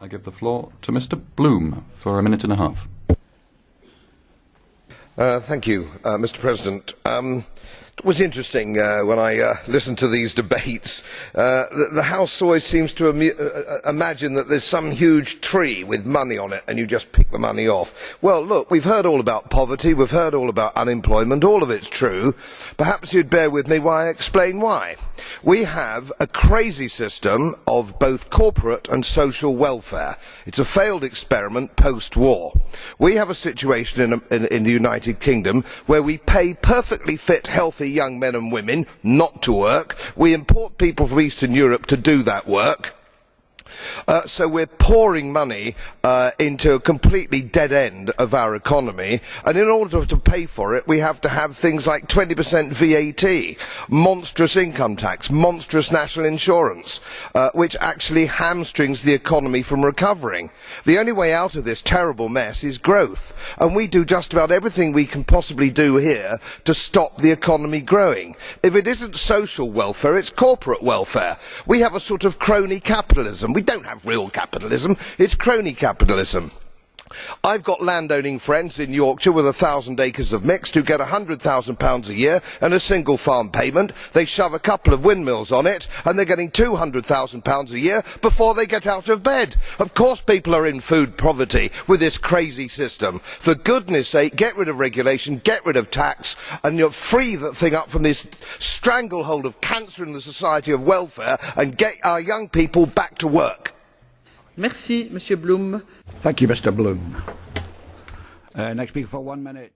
I give the floor to Mr. Bloom for a minute and a half. Thank you, Mr. President. It was interesting when I listened to these debates. The House always seems to imagine that there's some huge tree with money on it and you just pick the money off. Well, look, we've heard all about poverty, we've heard all about unemployment, all of it's true. Perhaps you'd bear with me while I explain why. We have a crazy system of both corporate and social welfare. It's a failed experiment post-war. We have a situation in the United Kingdom where we pay perfectly fit, healthy young men and women not to work. We import people from Eastern Europe to do that work. So we're pouring money into a completely dead end of our economy, and in order to pay for it we have to have things like 20% VAT, monstrous income tax, monstrous national insurance, which actually hamstrings the economy from recovering. The only way out of this terrible mess is growth, and we do just about everything we can possibly do here to stop the economy growing. If it isn't social welfare, it's corporate welfare. We have a sort of crony capitalism. We don't have real capitalism, it's crony capitalism. I've got landowning friends in Yorkshire with 1,000 acres of mixed who get £100,000 a year and a single farm payment. They shove a couple of windmills on it and they're getting £200,000 a year before they get out of bed. Of course people are in food poverty with this crazy system. For goodness sake, get rid of regulation, get rid of tax, and you'll free the thing up from this stranglehold of cancer in the society of welfare and get our young people back to work. Merci, Monsieur Bloom. Thank you, Mr. Bloom. Next speaker for 1 minute.